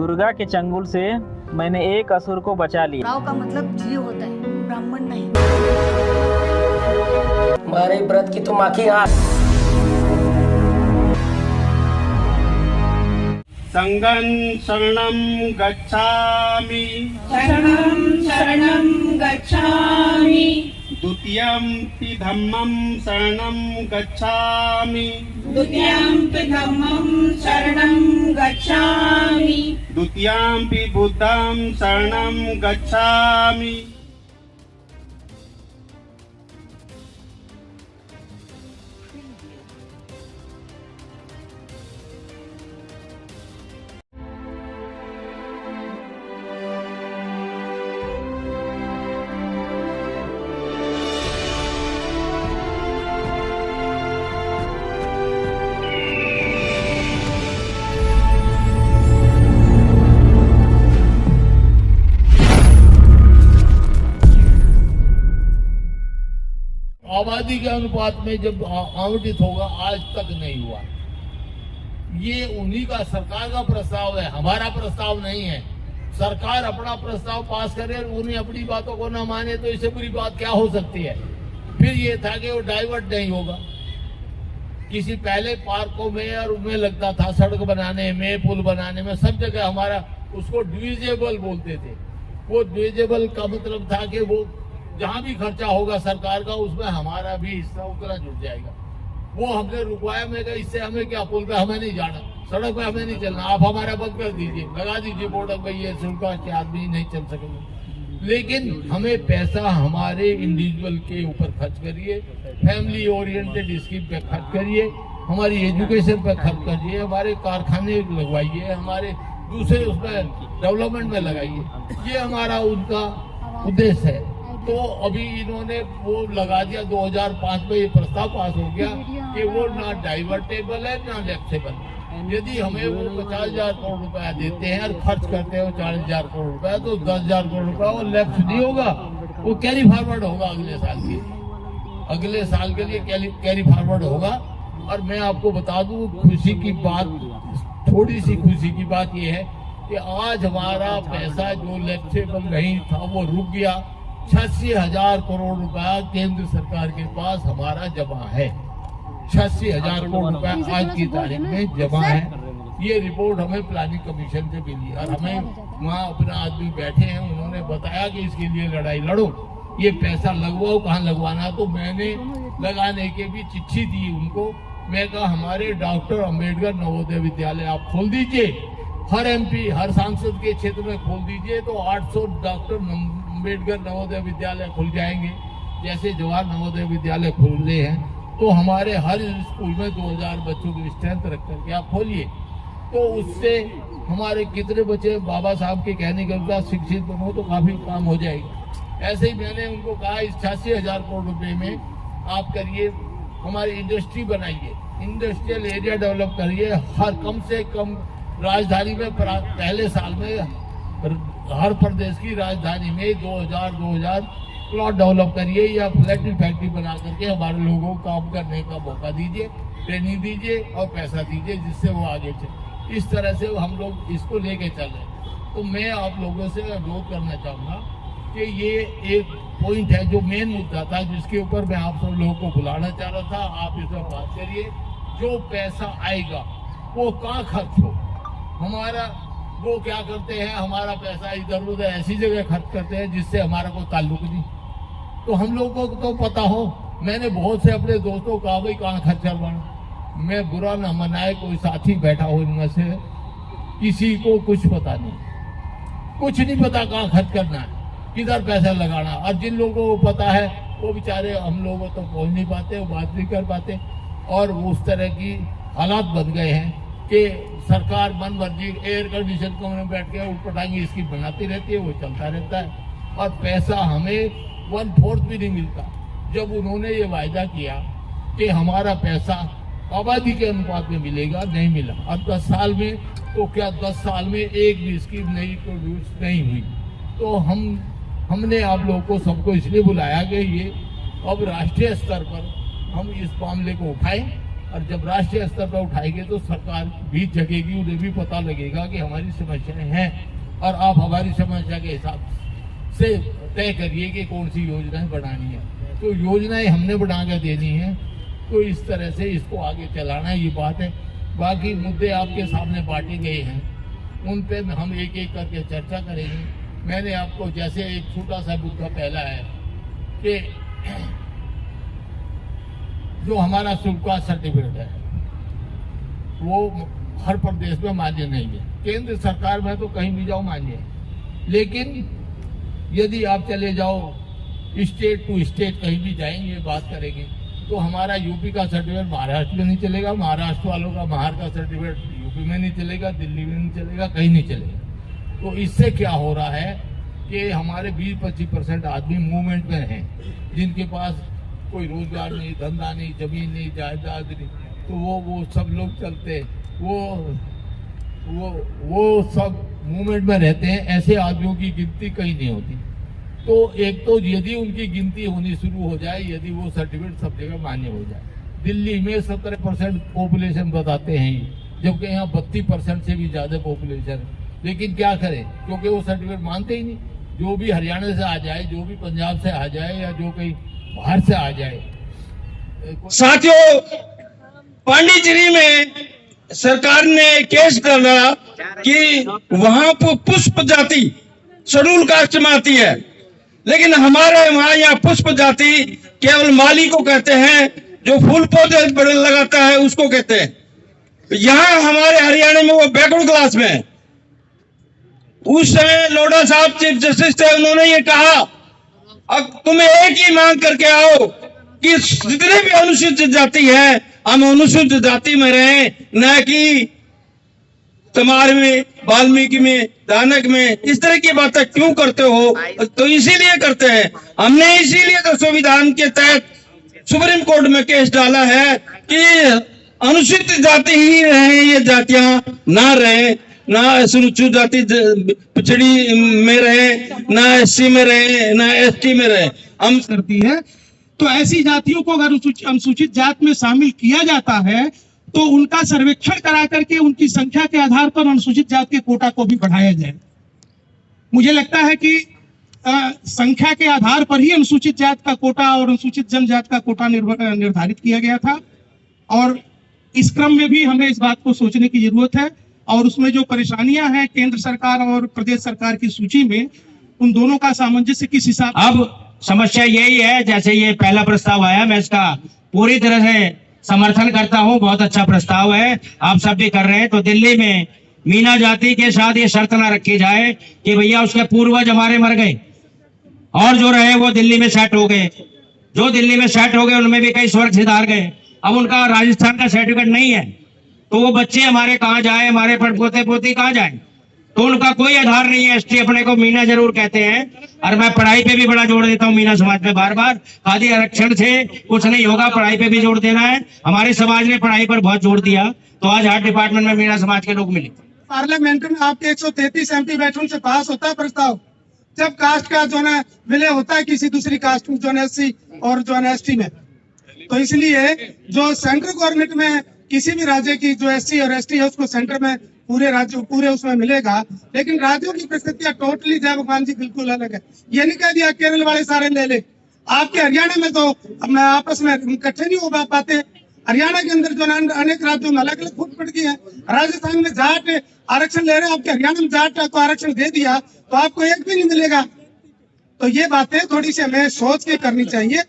दुर्गा के चंगुल से मैंने एक असुर को बचा लिया। राव का मतलब जीव होता है, ब्राह्मण नहीं। हमारे व्रत की तुम आखी आँख। संगं शरणं गच्छामि द्वितीयंपि धम्मं शरणं गच्छामि द्वितीयंपि बुद्धं शरणं गच्छामि। आबादी के अनुपात में जब आवंटित होगा, आज तक नहीं हुआ। ये उन्हीं का, सरकार का प्रस्ताव है, हमारा प्रस्ताव नहीं है। सरकार अपना प्रस्ताव पास करे, उन्हें अपनी बातों को न माने तो इससे बुरी बात क्या हो सकती है। फिर ये था कि वो डाइवर्ट नहीं होगा। किसी पहले पार्कों में और उनमें लगता था, सड़क बनाने में, पुल बनाने में, सब जगह हमारा उसको डिविजेबल बोलते थे। वो डिविजेबल का मतलब था कि वो जहां भी खर्चा होगा सरकार का, उसमें हमारा भी हिस्सा उतना जुड़ जाएगा। वो हमने रुकवाया। मैं कहा इससे हमें क्या, पुल पे हमें नहीं जाना, सड़क पे हमें नहीं चलना, आप हमारा बंद कर दीजिए, लगा दीजिए बोर्ड भाई ये शुल्क के आदमी नहीं चल सकेंगे। लेकिन हमें पैसा हमारे इंडिविजुअल के ऊपर खर्च करिए, फैमिली ओरिएंटेड स्कीम पे खर्च करिए, हमारी एजुकेशन पे खर्च करिए, हमारे कारखाने लगवाइए, हमारे दूसरे उसमें डेवलपमेंट में लगाइए। ये हमारा उनका उद्देश्य है। तो अभी इन्होंने वो लगा दिया, 2005 में ये प्रस्ताव पास हो गया कि वो ना डाइवर्टेबल है ना लेफ्टेबल। यदि हमें वो 50,000 करोड़ रुपया देते हैं और खर्च करते हैं 40,000 करोड़ रुपया, तो 10,000 करोड़ रुपया वो लेफ्ट नहीं होगा, वो कैरी फॉरवर्ड होगा अगले साल के लिए कैरी फॉरवर्ड होगा। और मैं आपको बता दूं, खुशी की बात, थोड़ी सी खुशी की बात ये है कि आज हमारा पैसा जो लेफ्टेबल नहीं था वो रुक गया। 86,000 करोड़ रुपया केंद्र सरकार के पास हमारा जमा है। 86,000 करोड़ रुपया आज की तारीख में जमा है। ये रिपोर्ट हमें प्लानिंग कमीशन से मिली और हमें वहाँ अपना आदमी बैठे हैं, उन्होंने बताया कि इसके लिए लड़ाई लड़ो, ये पैसा लगवाओ, कहाँ लगवाना। तो मैंने लगाने के भी चिट्ठी दी उनको। मैं कहा हमारे डॉक्टर अंबेडकर नवोदय विद्यालय आप खोल दीजिए, हर MP, हर सांसद के क्षेत्र में खोल दीजिए, तो 800 डॉक्टर अंबेडकर नवोदय विद्यालय खुल जाएंगे। जैसे जवाहर नवोदय विद्यालय खुले हैं, तो हमारे हर स्कूल में 2000 बच्चों की स्ट्रेंथ रख करके आप खोलिए। तो उससे हमारे कितने बच्चे बाबा साहब के कहने के अनुसार शिक्षित बनो तो काफी काम हो जाएगा। ऐसे ही मैंने उनको कहा इस 86,000 करोड़ रुपए में आप करिए, हमारी इंडस्ट्री बनाइए, इंडस्ट्रियल एरिया डेवलप करिए। हर कम से कम राजधानी में पहले साल में हर प्रदेश की राजधानी में 2000 प्लॉट डेवलप करिए या फ्लैट फैक्ट्री बना करके हमारे लोगों को काम करने का मौका दीजिए, ट्रेनिंग दीजिए और पैसा दीजिए, जिससे वो आगे चले। इस तरह से हम लोग इसको लेके चल रहे हैं। तो मैं आप लोगों से अनुरोध करना चाहूँगा कि ये एक पॉइंट है जो मेन मुद्दा था, जिसके ऊपर मैं आप सब लोगों को बुलाना चाह रहा था। आप इस पर बात करिए। जो पैसा आएगा वो कहाँ खर्च हो, हमारा वो क्या करते हैं, हमारा पैसा इधर उधर ऐसी जगह खर्च करते हैं जिससे हमारा कोई ताल्लुक नहीं। तो हम लोगों को तो पता हो। मैंने बहुत से अपने दोस्तों को कहा भाई कहाँ खर्च करवाना। मैं बुरा न मनाए, कोई साथी बैठा हो इनमें से, किसी को कुछ पता नहीं पता कहाँ खर्च करना है, किधर पैसा लगाना। और जिन लोगों को पता है वो बेचारे हम लोगों तो पहुंच नहीं पाते, वो बात नहीं कर पाते। और उस तरह की हालात बन गए हैं कि सरकार मन मर्जी एयर कंडीशन कमरे में बैठ के उटपटांगी इसकी बनाती रहती है, वो चलता रहता है और पैसा हमें 1/4 भी नहीं मिलता। जब उन्होंने ये वायदा किया कि हमारा पैसा आबादी के अनुपात में मिलेगा, नहीं मिला। अब 10 साल में तो क्या 10 साल में एक भी स्कीम नई प्रोड्यूस नहीं हुई। तो हमने आप लोगों को सबको इसलिए बुलाया कि ये अब राष्ट्रीय स्तर पर हम इस मामले को उठाएं और जब राष्ट्रीय स्तर पर उठाएंगे तो सरकार भी जगेगी, उन्हें भी पता लगेगा कि हमारी समस्याएं हैं और आप हमारी समस्या के हिसाब से तय करिए कि कौन सी योजनाएं बनानी है। तो योजनाएं हमने बना कर देनी है, तो इस तरह से इसको आगे चलाना है, ये बात है। बाकी मुद्दे आपके सामने बांटे गए हैं, उन पे हम एक एक करके चर्चा करेंगे। मैंने आपको जैसे एक छोटा सा मुद्दा पहला है कि जो हमारा शुल्क का सर्टिफिकेट है वो हर प्रदेश में मान्य नहीं है। केंद्र सरकार में तो कहीं भी जाओ मान्य है, लेकिन यदि आप चले जाओ स्टेट टू स्टेट कहीं भी जाएंगे बात करेंगे तो हमारा यूपी का सर्टिफिकेट महाराष्ट्र में नहीं चलेगा, महाराष्ट्र वालों का बाहर का सर्टिफिकेट यूपी में नहीं चलेगा, दिल्ली में नहीं चलेगा, कहीं नहीं चलेगा। तो इससे क्या हो रहा है कि हमारे 20-25% आदमी मूवमेंट में हैं, जिनके पास कोई रोजगार नहीं, धंधा नहीं, जमीन नहीं, जायदाद नहीं, तो वो सब लोग चलते, वो सब मूवमेंट में रहते हैं। ऐसे आदमियों की गिनती कहीं नहीं होती। तो एक तो यदि उनकी गिनती होनी शुरू हो जाए, यदि वो सर्टिफिकेट सब जगह मान्य हो जाए। दिल्ली में 17% पॉपुलेशन बताते हैं, जबकि यहाँ 32% से भी ज्यादा पॉपुलेशन है। लेकिन क्या करें, क्योंकि वो सर्टिफिकेट मानते ही नहीं। जो भी हरियाणा से आ जाए, जो भी पंजाब से आ जाए, या जो कहीं बाहर से आ जाए। साथियों, पांडिचेरी में सरकार ने केस डाला कि वहां पर पुष्प जाति शेड्यूल कास्ट में आती है, लेकिन हमारे वहां यहाँ पुष्प जाति केवल माली को कहते हैं, जो फूल पौधे बड़े लगाता है उसको कहते हैं। यहाँ हमारे हरियाणा में वो बैकवर्ड क्लास में है। उस समय लोढ़ा साहब चीफ जस्टिस थे, उन्होंने ये कहा अब तुम्हें एक ही मांग करके आओ कि जितने भी अनुसूचित जाति है हम अनुसूचित जाति में रहें, न कि तमार में, वाल्मीकि में, दानक में। इस तरह की बातें क्यों करते हो? तो इसीलिए करते हैं, हमने इसीलिए तो संविधान के तहत सुप्रीम कोर्ट में केस डाला है कि अनुसूचित जाति ही रहे, ये जातियां ना रहे, ना अनुसूचित जाति पिछड़ी में रहे, ना एससी में रहे, ना एसटी में रहे। हम करती है तो ऐसी जातियों को अगर अनुसूचित जात में शामिल किया जाता है तो उनका सर्वेक्षण करा करके उनकी संख्या के आधार पर अनुसूचित जात के कोटा को भी बढ़ाया जाए। मुझे लगता है कि संख्या के आधार पर ही अनुसूचित जात का कोटा और अनुसूचित जनजात का कोटा निर्धारित किया गया था, और इस क्रम में भी हमें इस बात को सोचने की जरूरत है। और उसमें जो परेशानियां हैं केंद्र सरकार और प्रदेश सरकार की सूची में, उन दोनों का सामंजस्य किस हिसाब। अब समस्या यही है, जैसे ये पहला प्रस्ताव आया, मैं इसका पूरी तरह से समर्थन करता हूं, बहुत अच्छा प्रस्ताव है, आप सब भी कर रहे हैं। तो दिल्ली में मीना जाति के साथ ये शर्त ना रखी जाए कि भैया उसके पूर्वज हमारे मर गए और जो रहे वो दिल्ली में सेट हो गए। जो दिल्ली में सेट हो गए उनमें भी कई स्वर्ग सिधार गए, अब उनका राजस्थान का सर्टिफिकेट नहीं है, तो वो बच्चे हमारे कहाँ जाए, हमारे पोते पोती कहाँ जाए? तो उनका कोई आधार नहीं है। एसटी अपने को मीना जरूर कहते हैं, और मैं पढ़ाई पे भी बड़ा जोर देता हूँ मीना समाज पे बार बार। खाली आरक्षण से कुछ नहीं होगा, पढ़ाई पे भी जोर देना है। हमारे समाज ने पढ़ाई पर बहुत जोर दिया, तो आज हर डिपार्टमेंट में मीना समाज के लोग मिले। पार्लियामेंट में आपके 133 MP बैठन से पास होता है प्रस्ताव, जब कास्ट का जो है विलय होता है किसी दूसरी कास्ट में, जो SC और जो ST में। तो इसलिए जो सेंट्रल गवर्नमेंट में किसी भी राज्य की जो SC और ST है उसको सेंटर में पूरे राज्य पूरे उसमें मिलेगा, लेकिन राज्यों की परिस्थितियां टोटली जय भगवान जी बिल्कुल अलग है। ये नहीं कह दिया केरल वाले सारे ले ले, आपके हरियाणा में तो आपस में इकट्ठे नहीं हो पाते। हरियाणा के अंदर जो अनेक राज्यों में अलग अलग फुट पड़ गई है। राजस्थान में जाट आरक्षण ले रहे हैं, आपके हरियाणा में जाट को आरक्षण दे दिया तो आपको एक भी नहीं मिलेगा। तो ये बातें थोड़ी सी हमें सोच के करनी चाहिए।